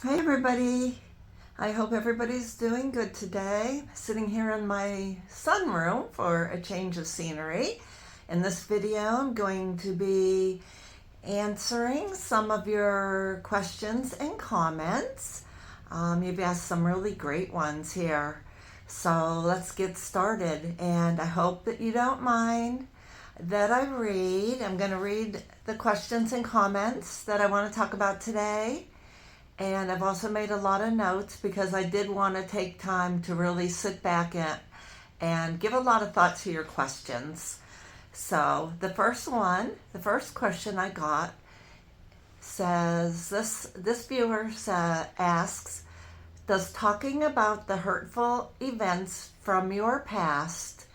Hi everybody. I hope everybody's doing good today. Sitting here in my sunroom for a change of scenery. In this video, I'm going to be answering some of your questions and comments. You've asked some really great ones here. So let's get started. And I hope that you don't mind that I read. I'm going to read the questions and comments that I want to talk about today. And I've also made a lot of notes because I did want to take time to really sit back and give a lot of thought to your questions. So the first question I got says, this viewer asks, does talking about the hurtful events from your past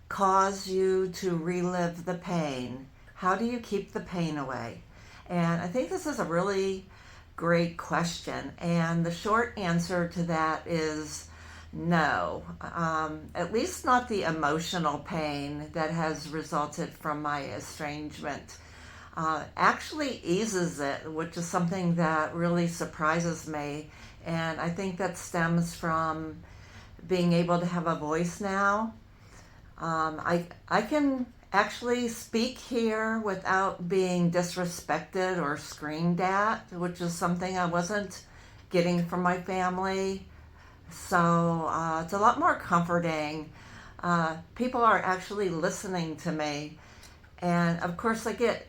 cause you to relive the pain? How do you keep the pain away? And I think this is a really great question. And the short answer to that is no. At least not the emotional pain that has resulted from my estrangement. Actually eases it, which is something that really surprises me. And I think that stems from being able to have a voice now. I can actually speak here without being disrespected or screamed at, which is something I wasn't getting from my family. So it's a lot more comforting. People are actually listening to me. And of course, I get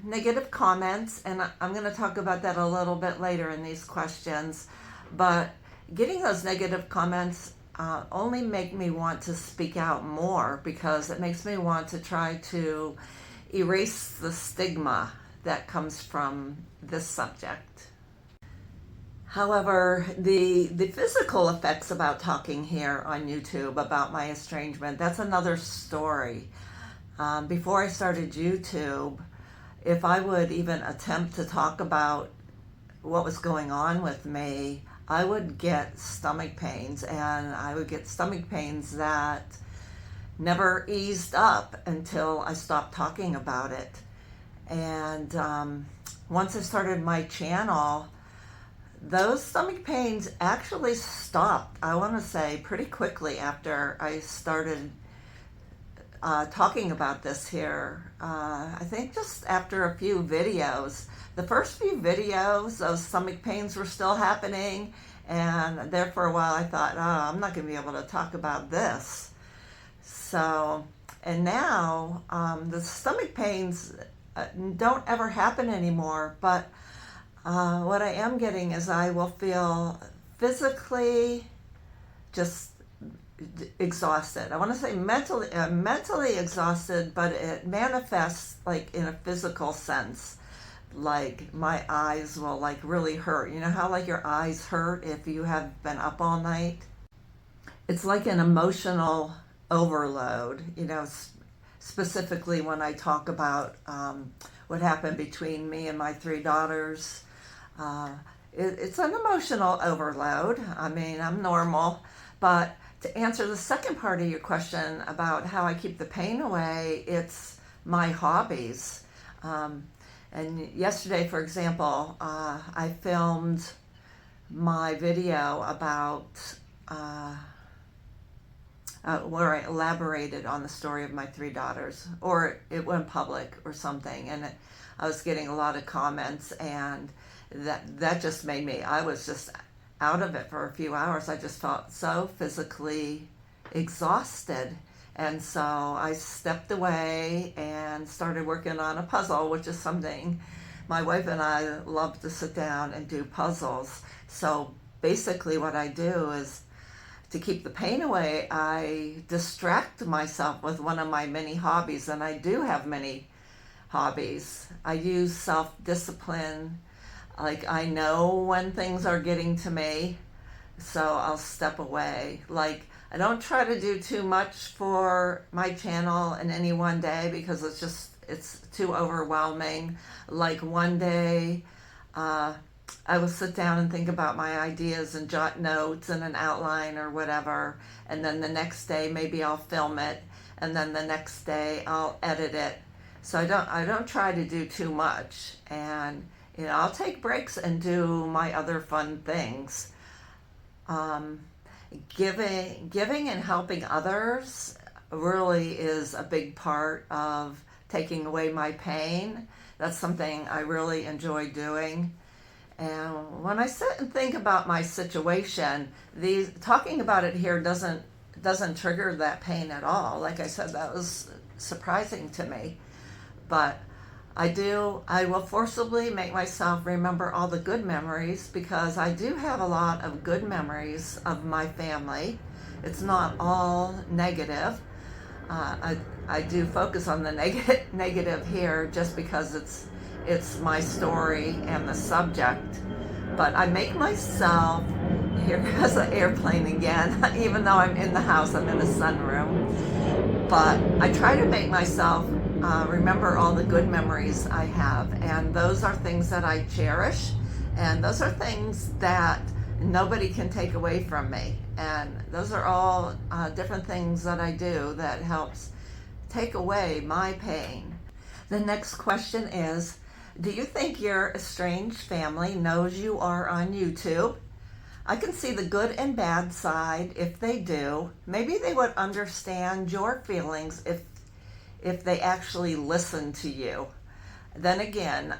negative comments, and I'm going to talk about that a little bit later in these questions. But getting those negative comments only make me want to speak out more because it makes me want to try to erase the stigma that comes from this subject. However, the physical effects about talking here on YouTube about my estrangement, that's another story. Before I started YouTube, if I would even attempt to talk about what was going on with me, I would get stomach pains, and I would get stomach pains that never eased up until I stopped talking about it. And once I started my channel, those stomach pains actually stopped, I want to say, pretty quickly after I started talking about this here. I think just after a few videos. The first few videos, those stomach pains were still happening, and there for a while I thought, oh, I'm not going to be able to talk about this. So, and now the stomach pains don't ever happen anymore, but what I am getting is I will feel physically just exhausted. I want to say mentally exhausted, but it manifests like in a physical sense. Like my eyes will like really hurt. You know how like your eyes hurt if you have been up all night? It's like an emotional overload, specifically when I talk about what happened between me and my three daughters. Uh, it's an emotional overload. I mean, I'm normal, but to answer the second part of your question about how I keep the pain away, it's my hobbies. And yesterday, for example, I filmed my video about where I elaborated on the story of my three daughters, or it went public or something, and I was getting a lot of comments, and that just made me, I was just out of it for a few hours. I just felt so physically exhausted. And so I stepped away and started working on a puzzle, which is something my wife and I love to sit down and do puzzles. So basically what I do is to keep the pain away, I distract myself with one of my many hobbies, and I do have many hobbies. I use self-discipline. Like I know when things are getting to me, so I'll step away. Like I don't try to do too much for my channel in any one day because it's too overwhelming. Like one day, I will sit down and think about my ideas and jot notes and an outline or whatever, and then the next day maybe I'll film it, and then the next day I'll edit it. So I don't try to do too much, and I'll take breaks and do my other fun things. Um, giving and helping others really is a big part of taking away my pain. That's something I really enjoy doing. And when I sit and think about my situation, talking about it here doesn't trigger that pain at all. Like I said, that was surprising to me. But I will forcibly make myself remember all the good memories, because I do have a lot of good memories of my family. It's not all negative. I do focus on the negative here just because it's my story and the subject. But I make myself, here goes the airplane again, even though I'm in the house, I'm in a sunroom. But I try to make myself remember all the good memories I have. And those are things that I cherish. And those are things that nobody can take away from me. And those are all different things that I do that helps take away my pain. The next question is, do you think your estranged family knows you are on YouTube? I can see the good and bad side if they do. Maybe they would understand your feelings if they actually listen to you. Then again,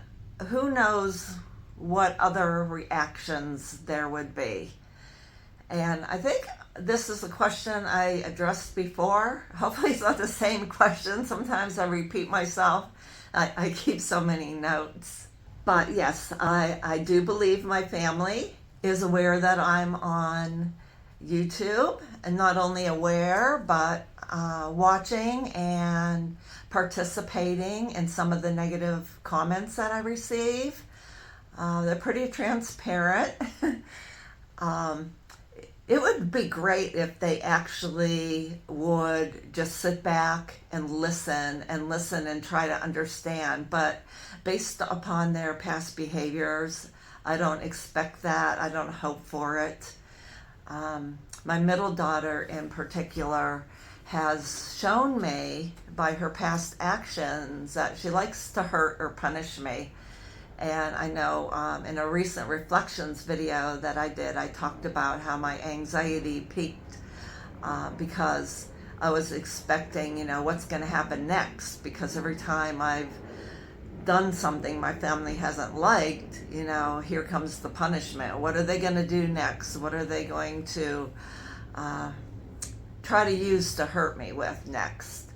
who knows what other reactions there would be. And I think this is a question I addressed before. Hopefully it's not the same question. Sometimes I repeat myself. I keep so many notes. But yes, I do believe my family is aware that I'm on YouTube, and not only aware, but watching and participating in some of the negative comments that I receive. They're pretty transparent. It would be great if they actually would just sit back and listen and try to understand. But based upon their past behaviors, I don't expect that. I don't hope for it. My middle daughter in particular has shown me by her past actions that she likes to hurt or punish me. And I know in a recent reflections video that I did, I talked about how my anxiety peaked because I was expecting, what's going to happen next. Because every time I've done something my family hasn't liked, here comes the punishment. What are they going to do next? What are they going to try to use to hurt me with next?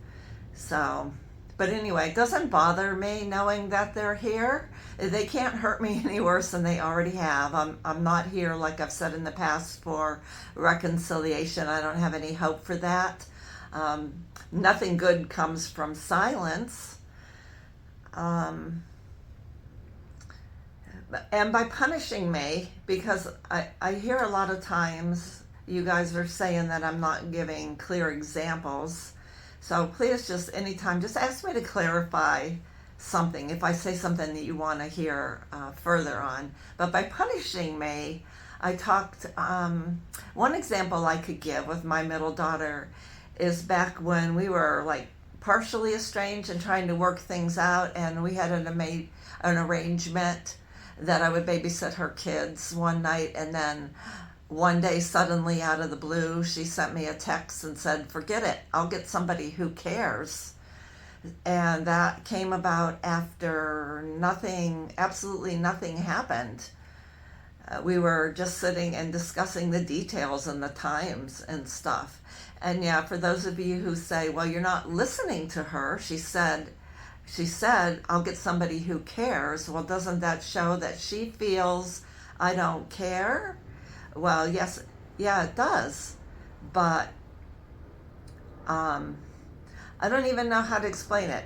So, but anyway, it doesn't bother me knowing that they're here. They can't hurt me any worse than they already have. I'm not here, like I've said in the past, for reconciliation. I don't have any hope for that. Nothing good comes from silence. And by punishing me, because I hear a lot of times you guys are saying that I'm not giving clear examples. So please just anytime, just ask me to clarify something if I say something that you want to hear further on. But by punishing me, I talked, one example I could give with my middle daughter is back when we were like partially estranged and trying to work things out, and we had an arrangement that I would babysit her kids one night, and then one day suddenly out of the blue she sent me a text and said, "Forget it, I'll get somebody who cares." And that came about after absolutely nothing happened. We were just sitting and discussing the details and the times and stuff. And yeah, for those of you who say, well, you're not listening to her, she said, "I'll get somebody who cares." Well, doesn't that show that she feels I don't care? Well, yes, yeah, it does. But I don't even know how to explain it.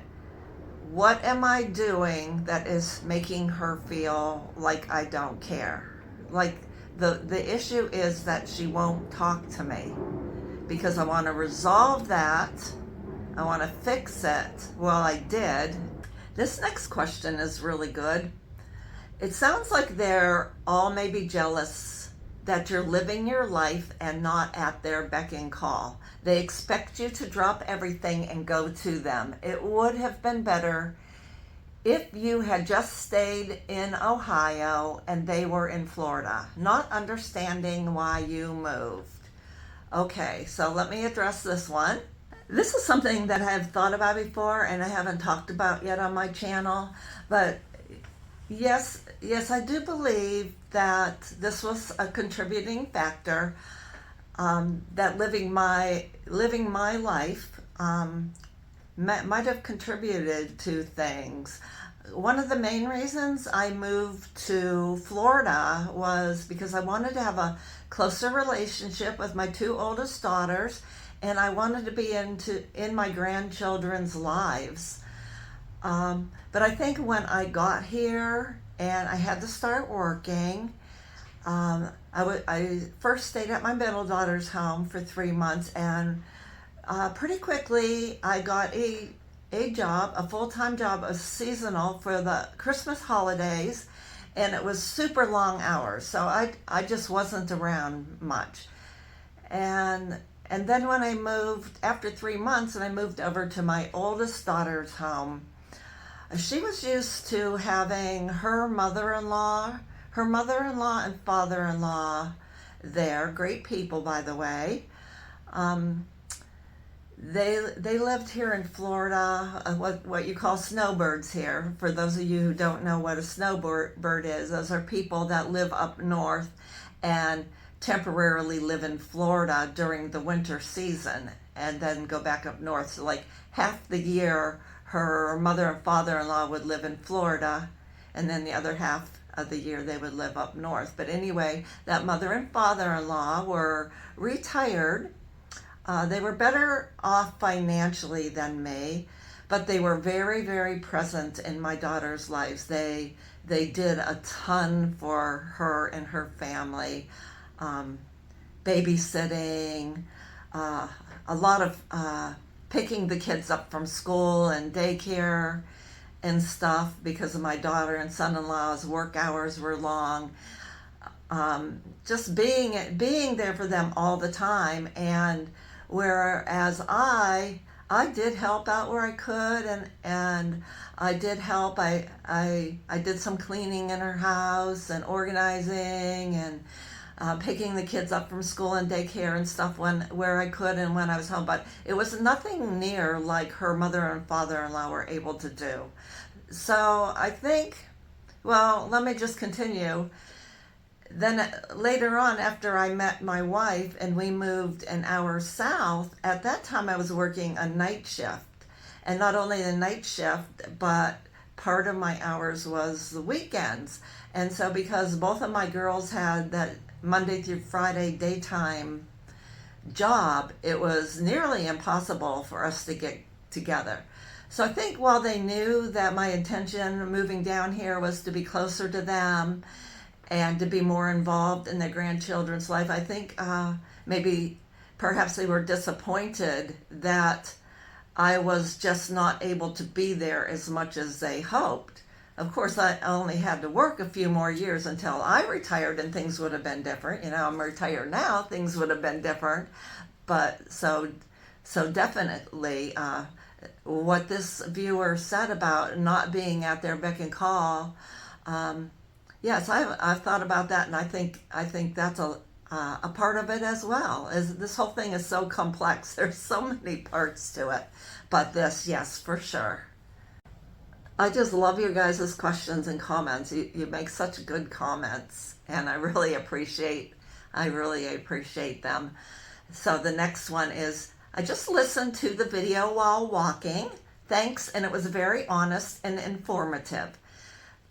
What am I doing that is making her feel like I don't care? Like the issue is that she won't talk to me, because I want to resolve that. I want to fix it. Well, I did. This next question is really good. It sounds like they're all maybe jealous that you're living your life and not at their beck and call. They expect you to drop everything and go to them. It would have been better if you had just stayed in Ohio and they were in Florida, not understanding why you moved. Okay, so let me address this one. This is something that I've thought about before and I haven't talked about yet on my channel, but yes, I do believe that this was a contributing factor, that living my life might have contributed to things. One of the main reasons I moved to Florida was because I wanted to have a closer relationship with my two oldest daughters, and I wanted to be in my grandchildren's lives. But I think when I got here and I had to start working, I first stayed at my middle daughter's home for 3 months, and pretty quickly I got a job, a full-time job, a seasonal for the Christmas holidays, and it was super long hours, so I just wasn't around much. And then when I moved, after 3 months, and I moved over to my oldest daughter's home, she was used to having her mother-in-law and father-in-law there. Great people, by the way. They lived here in Florida, what you call snowbirds here. For those of you who don't know what a snowbird is, those are people that live up north and temporarily live in Florida during the winter season and then go back up north. So like half the year, her mother and father-in-law would live in Florida, and then the other half of the year they would live up north. But anyway, that mother and father-in-law were retired. They were better off financially than me, but they were very, very present in my daughter's lives. They did a ton for her and her family, babysitting, a lot of picking the kids up from school and daycare and stuff because of my daughter and son-in-law's work hours were long. Just being there for them all the time. And whereas I did help out where I could, and I did help. I did some cleaning in her house and organizing and picking the kids up from school and daycare and stuff where I could and when I was home. But it was nothing near like her mother and father-in-law were able to do. So I think, well, let me just continue. Then later on, after I met my wife and we moved an hour south, at that time I was working a night shift. And not only the night shift, but part of my hours was the weekends. And so because both of my girls had that Monday through Friday daytime job, it was nearly impossible for us to get together. So I think while they knew that my intention moving down here was to be closer to them and to be more involved in their grandchildren's life, I think perhaps they were disappointed that I was just not able to be there as much as they hoped. Of course, I only had to work a few more years until I retired, and things would have been different. I'm retired now, things would have been different. But so definitely what this viewer said about not being at their beck and call, yes, I've thought about that, and I think that's a part of it as well. Is this whole thing is so complex. There's so many parts to it. But this, yes, for sure. I just love your guys' questions and comments. You make such good comments, and I really appreciate them. So the next one is, I just listened to the video while walking. Thanks, and it was very honest and informative.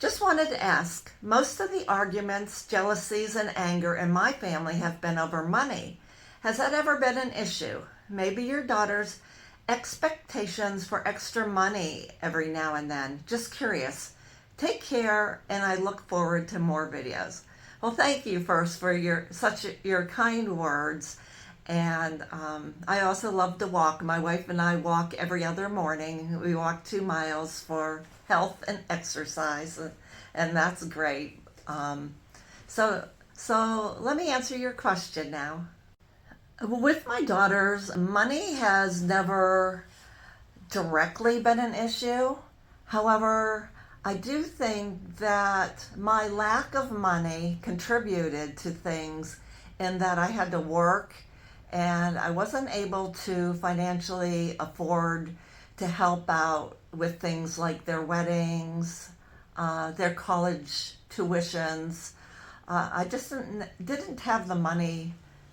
Just wanted to ask, most of the arguments, jealousies, and anger in my family have been over money. Has that ever been an issue? Maybe your daughter's expectations for extra money every now and then. Just curious. Take care, and I look forward to more videos. Well, thank you first for your kind words. And I also love to walk. My wife and I walk every other morning. We walk 2 miles for health and exercise, and that's great. So let me answer your question now. With my daughters, money has never directly been an issue. However, I do think that my lack of money contributed to things in that I had to work and I wasn't able to financially afford to help out with things like their weddings, their college tuitions. I just didn't have the money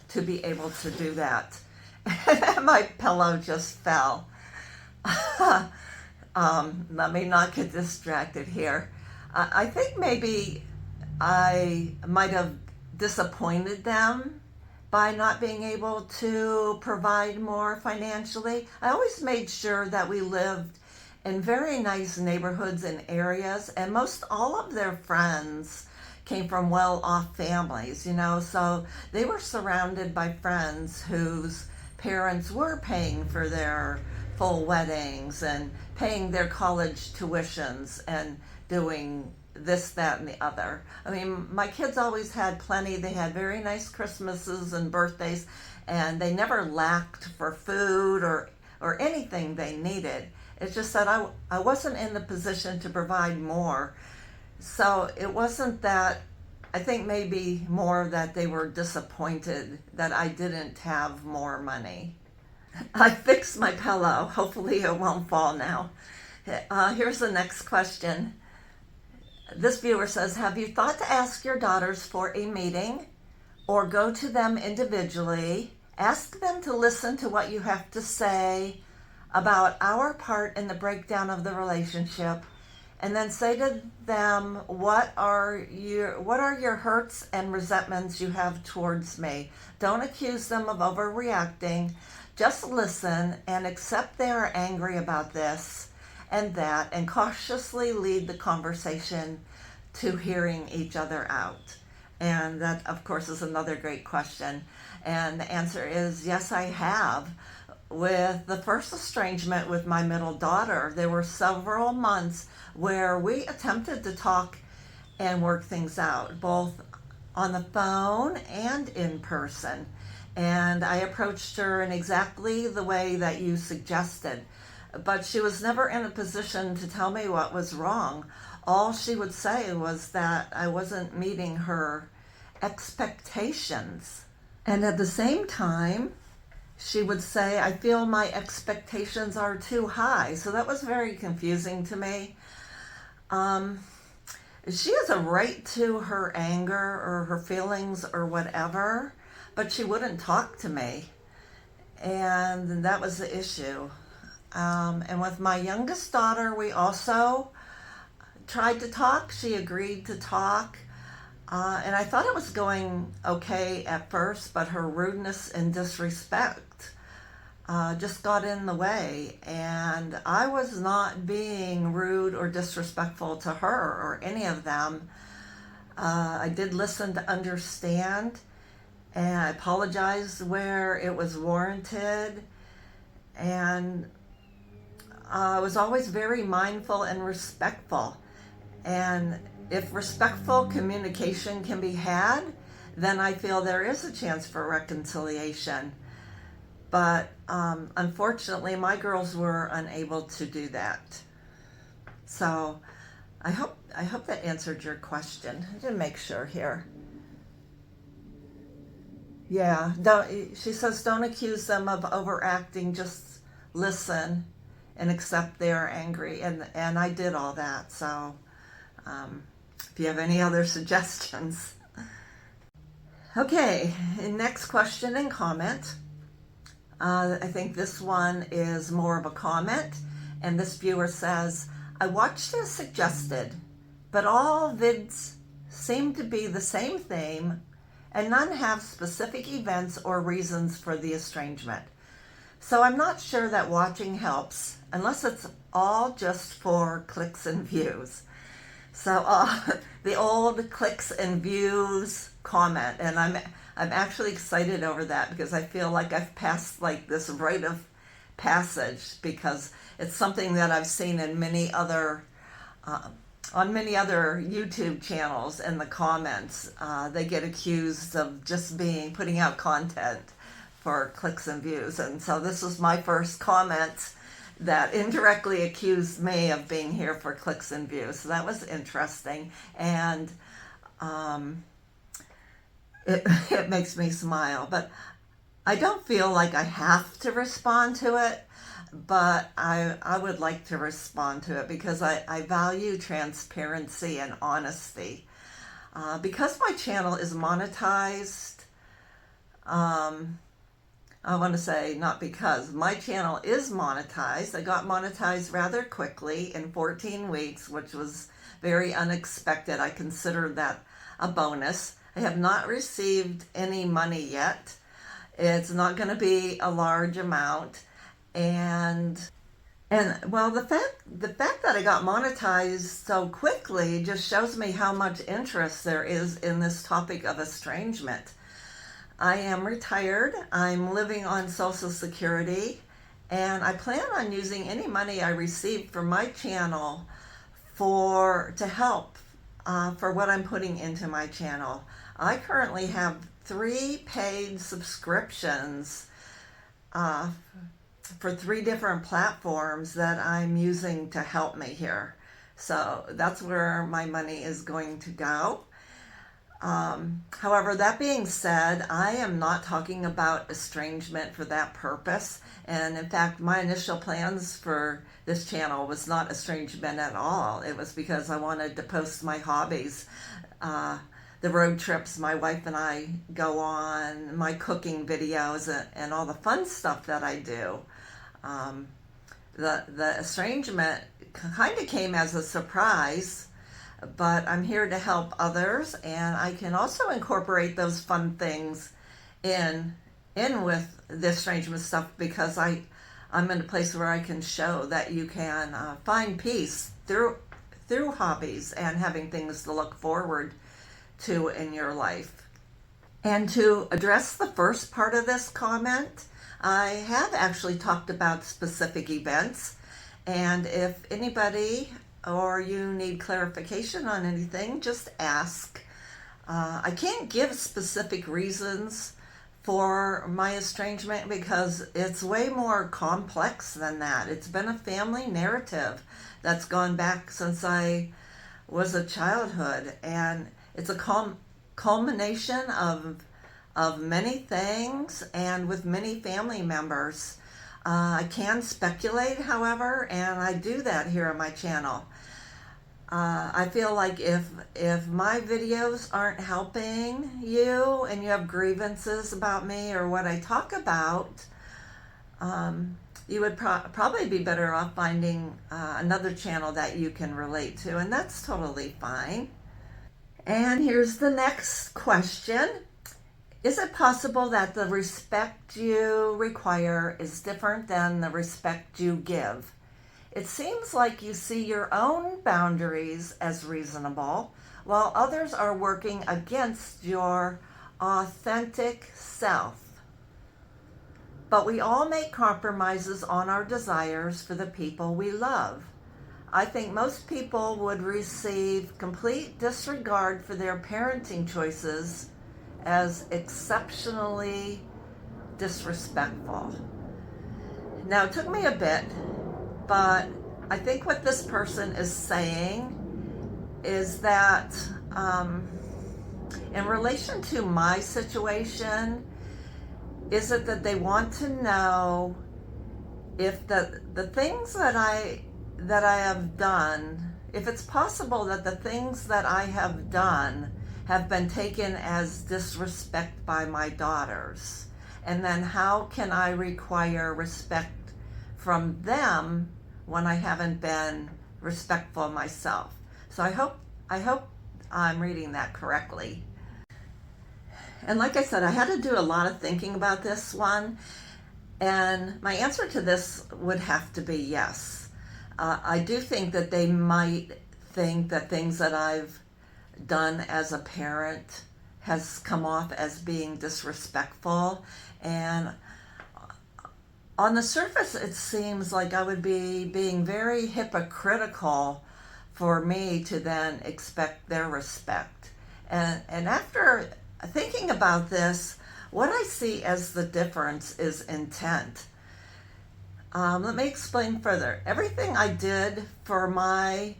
to be able to do that. My pillow just fell. Let me not get distracted here. I think maybe I might have disappointed them by not being able to provide more financially. I always made sure that we lived in very nice neighborhoods and areas, and most all of their friends came from well-off families, so they were surrounded by friends whose parents were paying for their full weddings and paying their college tuitions and doing this, that, and the other. I mean, my kids always had plenty. They had very nice Christmases and birthdays, and they never lacked for food or anything they needed. It's just that I wasn't in the position to provide more. So it wasn't that, I think maybe more that they were disappointed that I didn't have more money. I fixed my pillow. Hopefully it won't fall now. Here's the next question. This viewer says, have you thought to ask your daughters for a meeting or go to them individually, ask them to listen to what you have to say about our part in the breakdown of the relationship, and then say to them, what are your hurts and resentments you have towards me? Don't accuse them of overreacting. Just listen and accept they are angry about this and that, and cautiously lead the conversation to hearing each other out. And that, of course, is another great question. And the answer is yes, I have. With the first estrangement with my middle daughter, there were several months where we attempted to talk and work things out, both on the phone and in person. And I approached her in exactly the way that you suggested. But she was never in a position to tell me what was wrong. All she would say was that I wasn't meeting her expectations. And at the same time, she would say, I feel my expectations are too high. So that was very confusing to me. She has a right to her anger or her feelings or whatever, but she wouldn't talk to me. And that was the issue. And with my youngest daughter, we also tried to talk. She agreed to talk. And I thought it was going okay at first, but her rudeness and disrespect just got in the way. And I was not being rude or disrespectful to her or any of them. I did listen to understand, and I apologized where it was warranted. And I was always very mindful and respectful. And if respectful communication can be had, then I feel there is a chance for reconciliation. But unfortunately, my girls were unable to do that. So I hope that answered your question. I didn't make sure here. Yeah, she says don't accuse them of overacting, just listen and accept they're angry. And I did all that. So if you have any other suggestions. Okay, next question and comment. I think this one is more of a comment. And this viewer says, I watched as suggested, but all vids seem to be the same theme and none have specific events or reasons for the estrangement. So I'm not sure that watching helps unless it's all just for clicks and views. So the old clicks and views comment, and I'm actually excited over that because I feel like I've passed like this rite of passage, because it's something that I've seen in many other on many other YouTube channels. In the comments, they get accused of just putting out content for clicks and views, and so this was my first comment that indirectly accused me of being here for clicks and views. So that was interesting. And it makes me smile. But I don't feel like I have to respond to it, but I would like to respond to it because I value transparency and honesty. Because my channel is monetized, I want to say not because. My channel is monetized. I got monetized rather quickly in 14 weeks, which was very unexpected. I considered that a bonus. I have not received any money yet. It's not going to be a large amount. And well, the fact that I got monetized so quickly just shows me how much interest there is in this topic of estrangement. I am retired. I'm living on Social Security, and I plan on using any money I receive from my channel to help for what I'm putting into my channel. I currently have 3 paid subscriptions for 3 different platforms that I'm using to help me here. So that's where my money is going to go. However, that being said, I am not talking about estrangement for that purpose. And in fact, my initial plans for this channel was not estrangement at all. It was because I wanted to post my hobbies, the road trips my wife and I go on, my cooking videos, and all the fun stuff that I do. The estrangement kind of came as a surprise, but I'm here to help others, and I can also incorporate those fun things in with the estrangement stuff because I'm in a place where I can show that you can find peace through hobbies and having things to look forward to in your life. And to address the first part of this comment, I have actually talked about specific events, and if anybody or you need clarification on anything, just ask. I can't give specific reasons for my estrangement because it's way more complex than that. It's been a family narrative that's gone back since I was a childhood, and it's a culmination of many things and with many family members. I can speculate, however, and I do that here on my channel. I feel like if my videos aren't helping you and you have grievances about me or what I talk about, you would probably be better off finding another channel that you can relate to, and that's totally fine. And here's the next question. Is it possible that the respect you require is different than the respect you give? It seems like you see your own boundaries as reasonable, while others are working against your authentic self. But we all make compromises on our desires for the people we love. I think most people would receive complete disregard for their parenting choices as exceptionally disrespectful. Now, it took me a bit, but I think what this person is saying is that in relation to my situation, is it that they want to know if the things that I have done, if it's possible that the things that I have done have been taken as disrespect by my daughters, and then how can I require respect from them when I haven't been respectful myself? So I hope I'm reading that correctly. And like I said, I had to do a lot of thinking about this one, and my answer to this would have to be yes. I do think that they might think that things that I've done as a parent has come off as being disrespectful, and on the surface it seems like I would be being very hypocritical for me to then expect their respect. And after thinking about this, what I see as the difference is intent. Let me explain further. Everything I did for my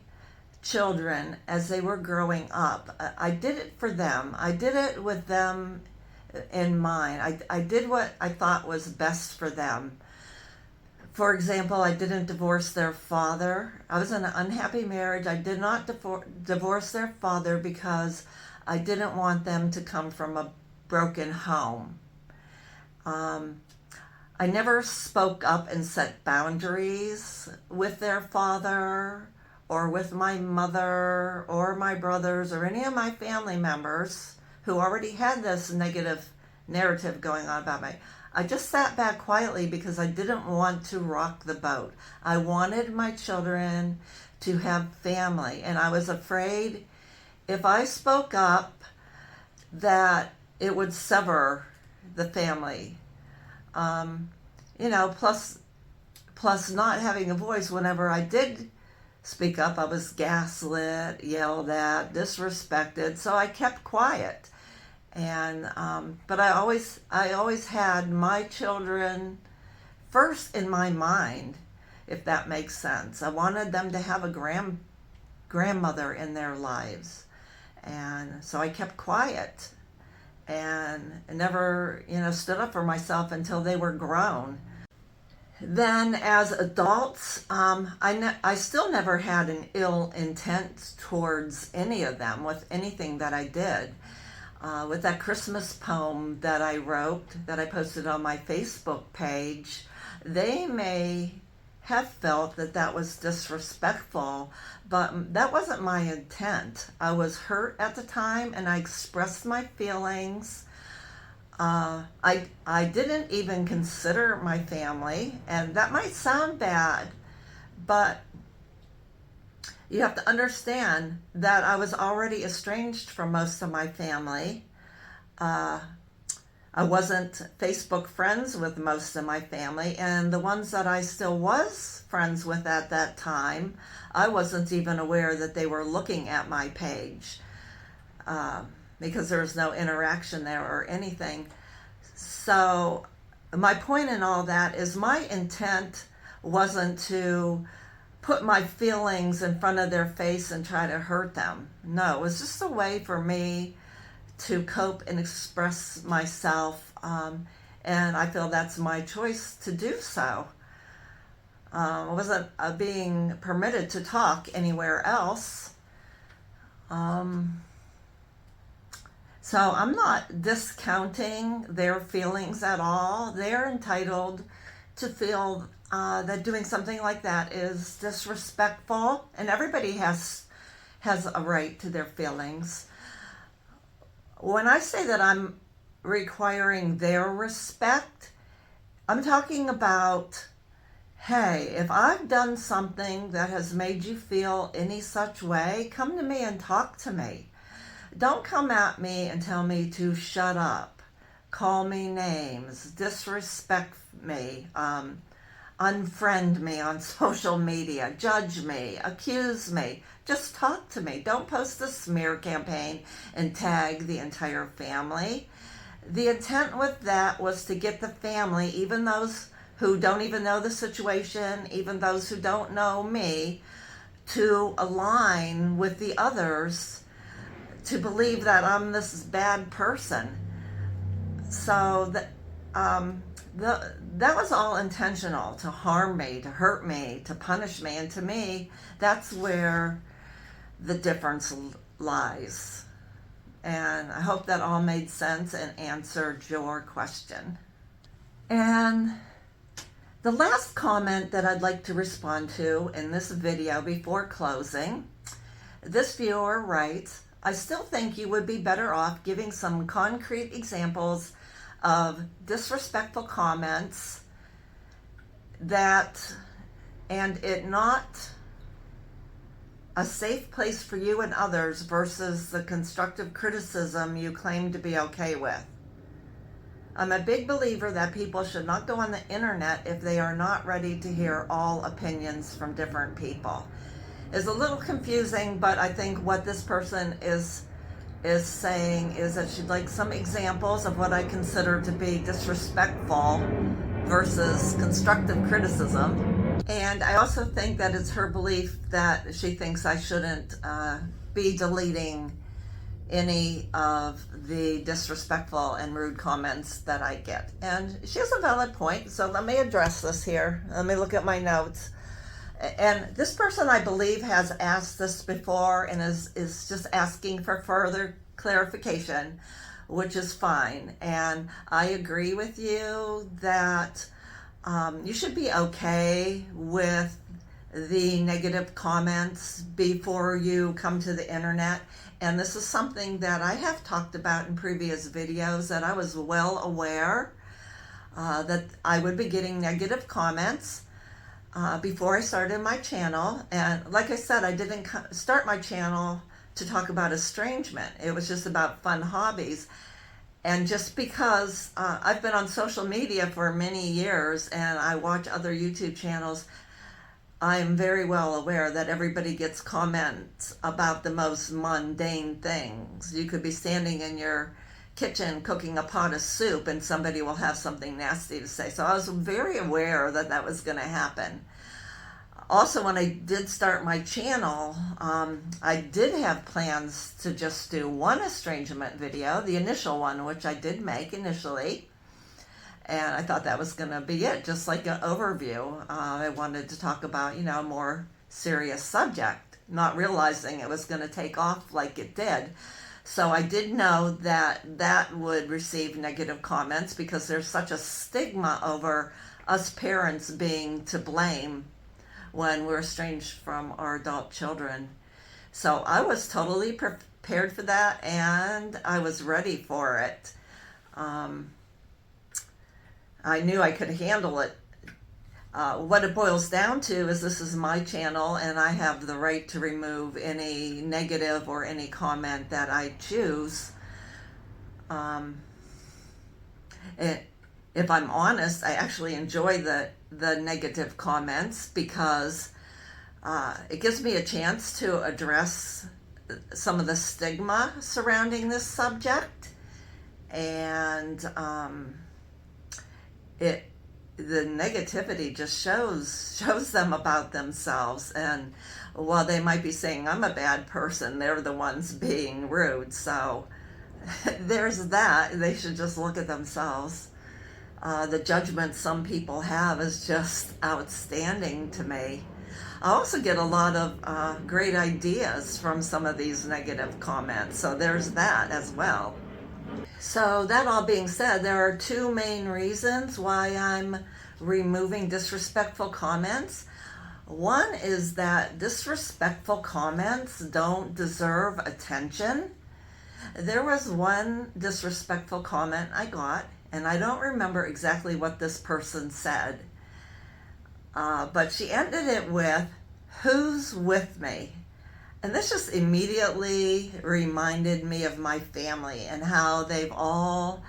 children as they were growing up, I did it for them. I did it with them in mind. I did what I thought was best for them. For example, I didn't divorce their father. I was in an unhappy marriage. I did not divorce their father because I didn't want them to come from a broken home. I never spoke up and set boundaries with their father or with my mother or my brothers or any of my family members who already had this negative narrative going on about me. I just sat back quietly because I didn't want to rock the boat. I wanted my children to have family, and I was afraid if I spoke up that it would sever the family. Plus not having a voice. Whenever I did speak up, I was gaslit, yelled at, disrespected, so I kept quiet. And but I always had my children first in my mind, if that makes sense. I wanted them to have a grandmother in their lives, and so I kept quiet and never stood up for myself until they were grown. Then as adults, I still never had an ill intent towards any of them with anything that I did. With that Christmas poem that I wrote, that I posted on my Facebook page, they may have felt that that was disrespectful, but that wasn't my intent. I was hurt at the time and I expressed my feelings. I didn't even consider my family, and that might sound bad, but you have to understand that I was already estranged from most of my family. I wasn't Facebook friends with most of my family, and the ones that I still was friends with at that time, I wasn't even aware that they were looking at my page because there was no interaction there or anything. So my point in all that is my intent wasn't to put my feelings in front of their face and try to hurt them. No, it was just a way for me to cope and express myself, and I feel that's my choice to do so. I wasn't being permitted to talk anywhere else. So I'm not discounting their feelings at all. They're entitled to feel that doing something like that is disrespectful, and everybody has a right to their feelings. When I say that I'm requiring their respect, I'm talking about, hey, if I've done something that has made you feel any such way, come to me and talk to me. Don't come at me and tell me to shut up, call me names, disrespect me, unfriend me on social media, judge me, accuse me. Just talk to me. Don't post a smear campaign and tag the entire family. The intent with that was to get the family, even those who don't even know the situation, even those who don't know me, to align with the others, to believe that I'm this bad person. So that was all intentional, to harm me, to hurt me, to punish me. And to me, that's where the difference lies. And I hope that all made sense and answered your question. And the last comment that I'd like to respond to in this video before closing, this viewer writes, I still think you would be better off giving some concrete examples of disrespectful comments and it not a safe place for you and others versus the constructive criticism you claim to be okay with. I'm a big believer that people should not go on the internet if they are not ready to hear all opinions from different people. It's a little confusing, but I think what this person is saying is that she'd like some examples of what I consider to be disrespectful versus constructive criticism. And I also think that it's her belief that she thinks I shouldn't be deleting any of the disrespectful and rude comments that I get. And she has a valid point, so let me address this here. Let me look at my notes. And this person, I believe, has asked this before and is just asking for further clarification, which is fine. And I agree with you that you should be okay with the negative comments before you come to the internet. And this is something that I have talked about in previous videos, that I was well aware that I would be getting negative comments before I started my channel. And like I said, I didn't start my channel to talk about estrangement. It was just about fun hobbies. And just because I've been on social media for many years and I watch other YouTube channels, I'm very well aware that everybody gets comments about the most mundane things. You could be standing in your kitchen cooking a pot of soup and somebody will have something nasty to say. So I was very aware that that was going to happen. Also, when I did start my channel, I did have plans to just do one estrangement video, the initial one, which I did make initially. And I thought that was going to be it, just like an overview. I wanted to talk about, a more serious subject, not realizing it was going to take off like it did. So I did know that that would receive negative comments because there's such a stigma over us parents being to blame when we're estranged from our adult children. So I was totally prepared for that, and I was ready for it. I knew I could handle it. What it boils down to is this is my channel and I have the right to remove any negative or any comment that I choose. If I'm honest, I actually enjoy the negative comments because it gives me a chance to address some of the stigma surrounding this subject. And the negativity just shows them about themselves, and while they might be saying I'm a bad person, they're the ones being rude. So there's that. They should just look at themselves. The judgment some people have is just outstanding to me. I also get a lot of great ideas from some of these negative comments, so there's that as well. So that all being said, there are two main reasons why I'm removing disrespectful comments. One is that disrespectful comments don't deserve attention. There was one disrespectful comment I got, and I don't remember exactly what this person said, but she ended it with, "Who's with me?" And this just immediately reminded me of my family and how they've all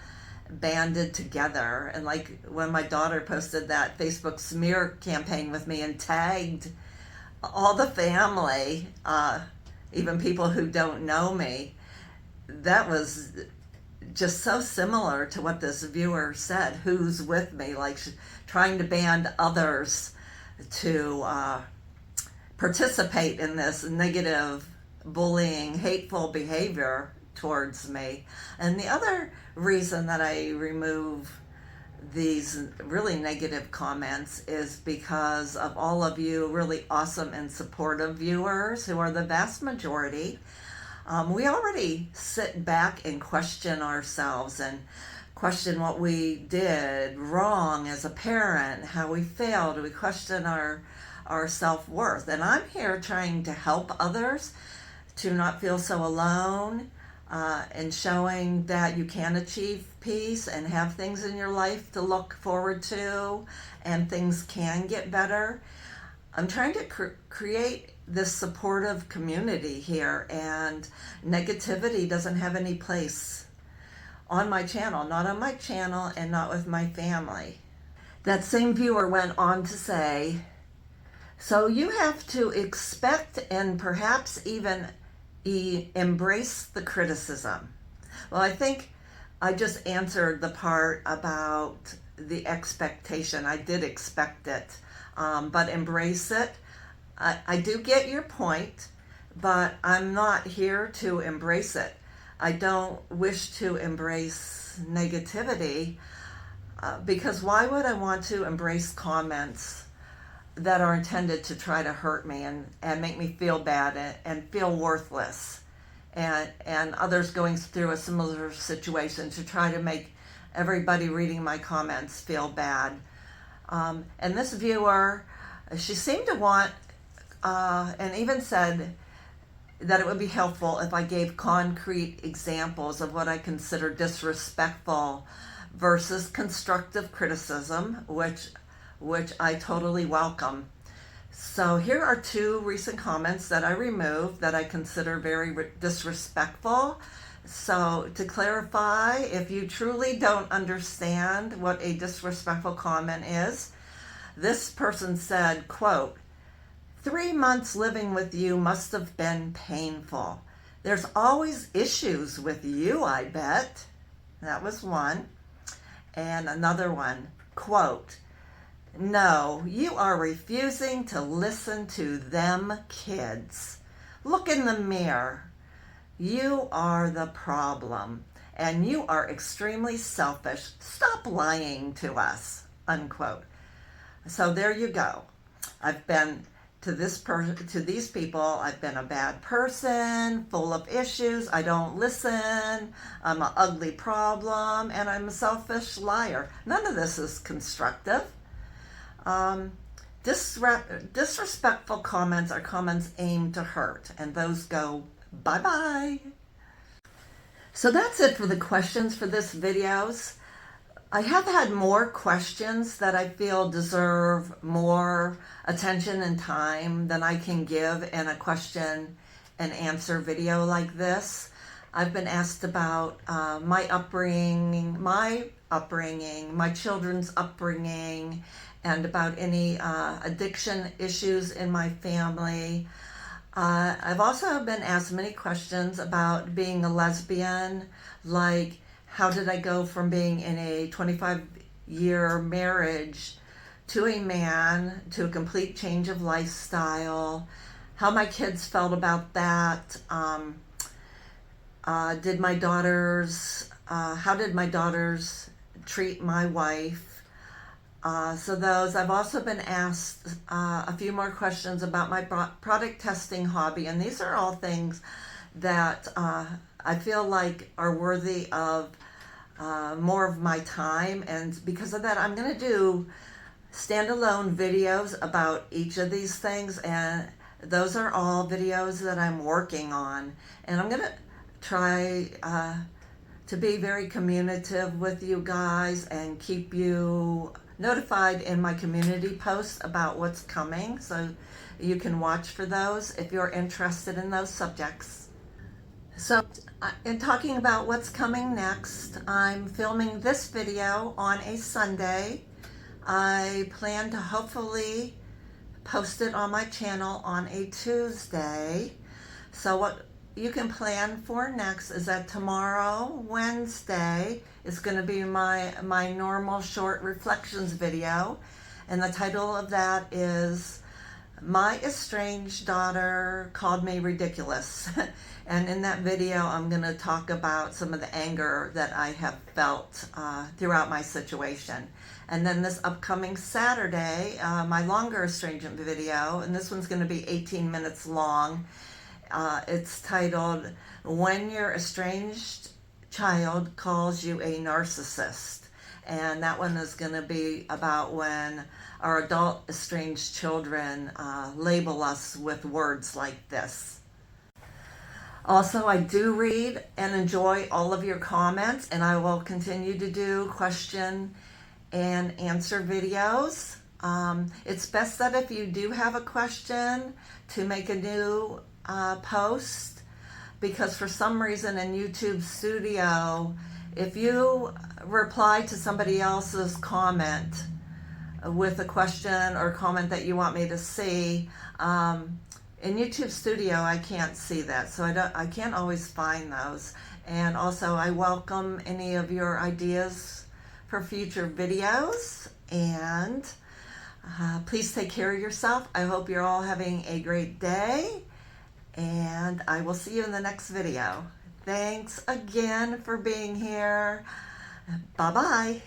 banded together. And like when my daughter posted that Facebook smear campaign with me and tagged all the family, even people who don't know me, that was just so similar to what this viewer said, "Who's with me?" Like trying to band others to participate in this negative, bullying, hateful behavior towards me. And the other reason that I remove these really negative comments is because of all of you really awesome and supportive viewers who are the vast majority. We already sit back and question ourselves and question what we did wrong as a parent, how we failed. We question our self-worth. And I'm here trying to help others to not feel so alone, and showing that you can achieve peace and have things in your life to look forward to, and things can get better. I'm trying to create this supportive community here, and negativity doesn't have any place on my channel, not on my channel and not with my family. That same viewer went on to say, "So you have to expect and perhaps even embrace the criticism." Well, I think I just answered the part about the expectation. I did expect it, but embrace it. I do get your point, but I'm not here to embrace it. I don't wish to embrace negativity because why would I want to embrace comments that are intended to try to hurt me and make me feel bad and feel worthless, and others going through a similar situation to try to make everybody reading my comments feel bad. And this viewer, she seemed to want, and even said that it would be helpful if I gave concrete examples of what I consider disrespectful versus constructive criticism, which I totally welcome. So here are 2 recent comments that I removed that I consider very disrespectful. So to clarify, if you truly don't understand what a disrespectful comment is, this person said, quote, 3 months living with you must have been painful. There's always issues with you, I bet. That was one. And another one, quote, no, you are refusing to listen to them kids. Look in the mirror. You are the problem, and you are extremely selfish. Stop lying to us, unquote. So there you go. I've been to these people, I've been a bad person, full of issues. I don't listen. I'm an ugly problem, and I'm a selfish liar. None of this is constructive. Disrespectful comments are comments aimed to hurt, and those go bye-bye. So that's it for the questions for this videos. I have had more questions that I feel deserve more attention and time than I can give in a question and answer video like this. I've been asked about my upbringing, my children's upbringing, and about any addiction issues in my family. I've also been asked many questions about being a lesbian, like how did I go from being in a 25-year marriage to a man, to a complete change of lifestyle, how my kids felt about that, how did my daughters treat my wife. So those. I've also been asked a few more questions about my product testing hobby, and these are all things that I feel like are worthy of more of my time, and because of that I'm going to do standalone videos about each of these things, and those are all videos that I'm working on, and I'm going to try to be very communicative with you guys and keep you notified in my community posts about what's coming, so you can watch for those if you're interested in those subjects. So in talking about what's coming next, I'm filming this video on a Sunday. I plan to hopefully post it on my channel on a Tuesday. So what you can plan for next is that tomorrow, Wednesday, is going to be my normal short reflections video, and the title of that is My Estranged Daughter Called Me Ridiculous. And in that video I'm going to talk about some of the anger that I have felt throughout my situation. And then this upcoming Saturday, my longer estrangement video, and this one's going to be 18 minutes long. It's titled When Your Estranged Child Calls You a Narcissist. And that one is going to be about when our adult estranged children label us with words like this. Also, I do read and enjoy all of your comments, and I will continue to do question and answer videos. It's best that if you do have a question to make a new post, because for some reason in YouTube Studio, if you reply to somebody else's comment with a question or comment that you want me to see, in YouTube Studio I can't see that, so I can't always find those. And also I welcome any of your ideas for future videos. And please take care of yourself. I hope you're all having a great day, and I will see you in the next video. Thanks again for being here. Bye-bye.